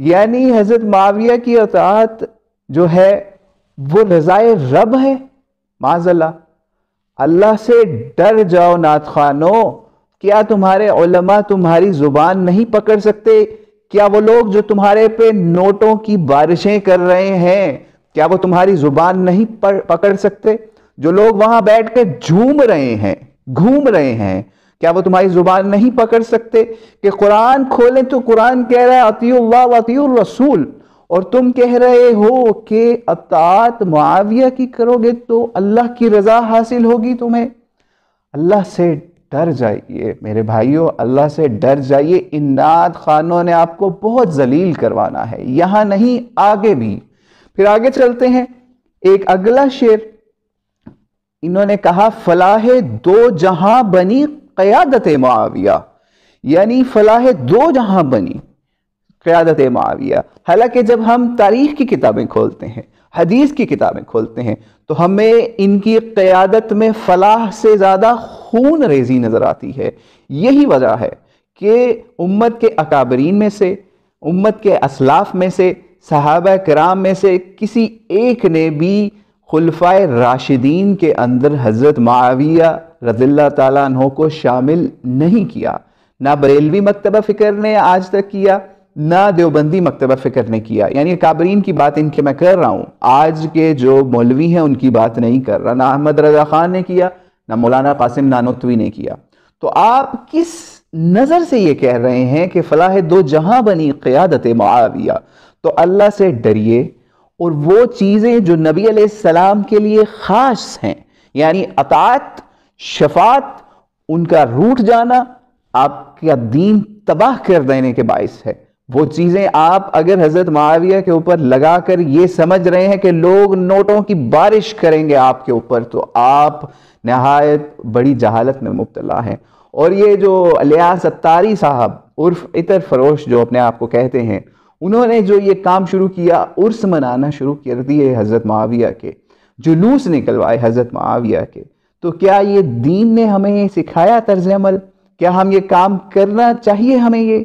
یعنی حضرت معاویہ کی اطاعت جو ہے وہ رضائے رب ہے؟ معاذ اللہ. اللہ سے ڈر جاؤ نعت خوانو. کیا تمہارے علماء تمہاری زبان نہیں پکڑ سکتے؟ کیا وہ لوگ جو تمہارے پہ نوٹوں کی بارشیں کر رہے ہیں کیا وہ تمہاری زبان نہیں پکڑ سکتے؟ جو لوگ وہاں بیٹھ کے گھوم رہے ہیں کیا وہ تمہاری زبان نہیں پکڑ سکتے؟ کہ قرآن کھولیں تو قرآن کہہ رہا ہے اطیعوا اللہ واطیعوا الرسول، اور تم کہہ رہے ہو کہ اطاعت معاویہ کی کرو گے تو اللہ کی رضا حاصل ہوگی تمہیں. اللہ سے ڈر جائیے میرے بھائیوں، اللہ سے ڈر جائیے. ان نعت خوانوں نے آپ کو بہت ذلیل کروانا ہے، یہاں نہیں آگے بھی. پھر آگے چلتے ہیں، ایک اگلا شعر انہوں نے کہا فلاح دو جہاں بنی قیادت معاویہ، یعنی فلاح دو جہاں بنی قیادت معاویہ. حالانکہ جب ہم تاریخ کی کتابیں کھولتے ہیں، حدیث کی کتابیں کھولتے ہیں تو ہمیں ان کی قیادت میں فلاح سے زیادہ خون ریزی نظر آتی ہے. یہی وجہ ہے کہ امت کے اکابرین میں سے، امت کے اسلاف میں سے، صحابہ کرام میں سے کسی ایک نے بھی خلفائے راشدین کے اندر حضرت معاویہ رضی اللہ تعالیٰ عنہ کو شامل نہیں کیا. نہ بریلوی مکتبہ فکر نے آج تک کیا، نہ دیوبندی مکتبہ فکر نے کیا. یعنی اکابرین کی بات ان کے میں کر رہا ہوں، آج کے جو مولوی ہیں ان کی بات نہیں کر رہا. نہ احمد رضا خان نے کیا، نہ مولانا قاسم نانوتوی نے کیا. تو آپ کس نظر سے یہ کہہ رہے ہیں کہ فلاح دو جہاں بنی قیادت معاویہ؟ تو اللہ سے ڈریے، اور وہ چیزیں جو نبی علیہ السلام کے لیے خاص ہیں، یعنی اطاعت، شفاعت، ان کا روٹ جانا آپ کا دین تباہ کر دینے کے باعث ہے. وہ چیزیں آپ اگر حضرت معاویہ کے اوپر لگا کر یہ سمجھ رہے ہیں کہ لوگ نوٹوں کی بارش کریں گے آپ کے اوپر، تو آپ نہایت بڑی جہالت میں مبتلا ہیں. اور یہ جو الیاس اتاری صاحب عرف عطر فروش جو اپنے آپ کو کہتے ہیں، انہوں نے جو یہ کام شروع کیا، عرس منانا شروع کر دیے حضرت معاویہ کے، جلوس نکلوائے حضرت معاویہ کے. تو کیا یہ دین نے ہمیں یہ سکھایا طرز عمل؟ کیا ہم یہ کام کرنا چاہیے ہمیں یہ؟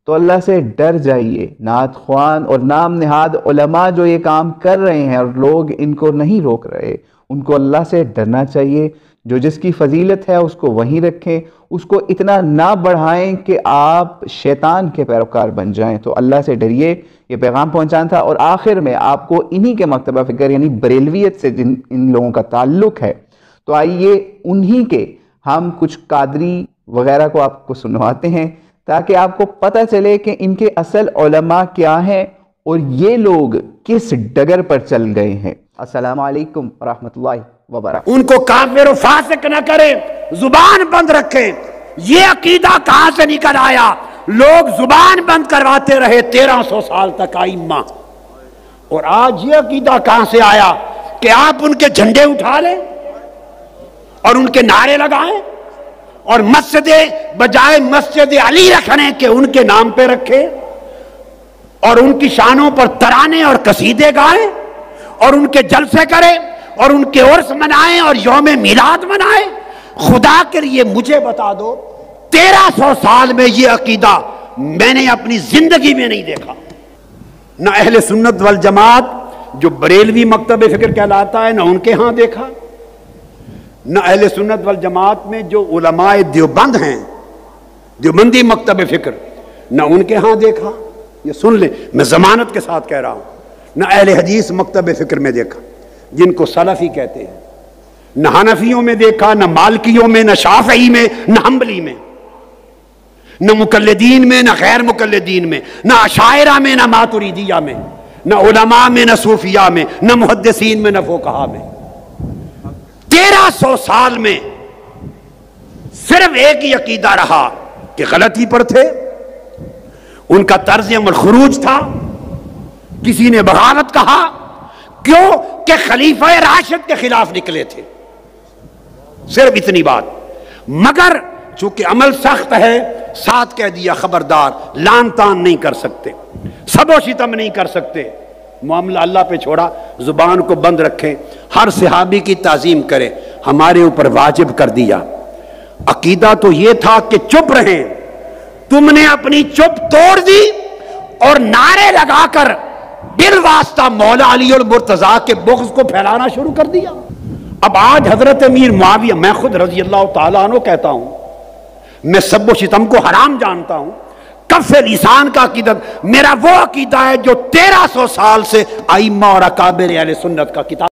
تو اللہ سے ڈر جائیے. نعت خوان اور نام نہاد علماء جو یہ کام کر رہے ہیں اور لوگ ان کو نہیں روک رہے، ان کو اللہ سے ڈرنا چاہیے. جو جس کی فضیلت ہے اس کو وہیں رکھیں، اس کو اتنا نہ بڑھائیں کہ آپ شیطان کے پیروکار بن جائیں. تو اللہ سے ڈریے، یہ پیغام پہنچانا تھا. اور آخر میں آپ کو انہی کے مکتبہ فکر یعنی بریلویت سے جن ان لوگوں کا تعلق ہے، تو آئیے انہی کے ہم کچھ قادری وغیرہ کو آپ کو سنواتے ہیں تاکہ آپ کو پتہ چلے کہ ان کے اصل علماء کیا ہیں اور یہ لوگ کس ڈگر پر چل گئے ہیں. السلام علیکم ورحمۃ اللہ وبرکاتہ. ان کو کافر و فاسق نہ کریں، زبان بند رکھیں. یہ عقیدہ کہاں سے نکل آیا؟ لوگ زبان بند کرواتے رہے 1300 سال تک ائمہ، اور آج یہ عقیدہ کہاں سے آیا کہ آپ ان کے جھنڈے اٹھا لیں اور ان کے نعرے لگائیں اور مسجد بجائے مسجد علی رکھنے کے ان کے نام پہ رکھیں اور ان کی شانوں پر ترانے اور قصیدے گائیں اور ان کے جلسے کریں اور ان کے عرس منائیں اور یوم میلاد منائیں. خدا کے لیے مجھے بتا دو 1300 سال میں یہ عقیدہ میں نے اپنی زندگی میں نہیں دیکھا. نہ اہل سنت والجماعت جو بریلوی مکتب فکر کہلاتا ہے نہ ان کے ہاں دیکھا، نہ اہل سنت والجماعت میں جو علماء دیوبند ہیں، دیوبندی مکتب فکر، نہ ان کے ہاں دیکھا. یہ سن لیں، میں ضمانت کے ساتھ کہہ رہا ہوں. نہ اہل حدیث مکتب فکر میں دیکھا جن کو سلفی کہتے ہیں، نہ حنفیوں میں دیکھا، نہ مالکیوں میں، نہ شافعی میں، نہ حنبلی میں، نہ مقلدین میں، نہ غیر مقلدین میں، نہ اشاعرہ میں، نہ ماتریدیہ میں، نہ علماء میں، نہ صوفیاء میں، نہ محدثین میں، نہ فقہاء میں. 1300 سال میں صرف ایک ہی عقیدہ رہا کہ غلطی پر تھے. ان کا طرز عمل خروج تھا. کسی نے بغاوت کہا، کیوں کہ خلیفہ راشد کے خلاف نکلے تھے. صرف اتنی بات. مگر چونکہ عمل سخت ہے، ساتھ کہہ دیا خبردار، لان تان نہیں کر سکتے، سب و شتم نہیں کر سکتے. معاملہ اللہ پہ چھوڑا، زبان کو بند رکھیں، ہر صحابی کی تعظیم کریں. ہمارے اوپر واجب کر دیا. عقیدہ تو یہ تھا کہ چپ رہیں، تم نے اپنی چپ توڑ دی اور نعرے لگا کر بالواسطہ مولا علی المرتضیٰ کے بغض کو پھیلانا شروع کر دیا۔ اب آج حضرت امیر معاویہ، میں خود رضی اللہ تعالیٰ عنہ کہتا ہوں، میں سب و شتم کو حرام جانتا ہوں، کف لسان کا عقیدہ میرا وہ عقیدہ ہے جو 1300 سال سے ائمہ اور اکابر اہل سنت کا کتاب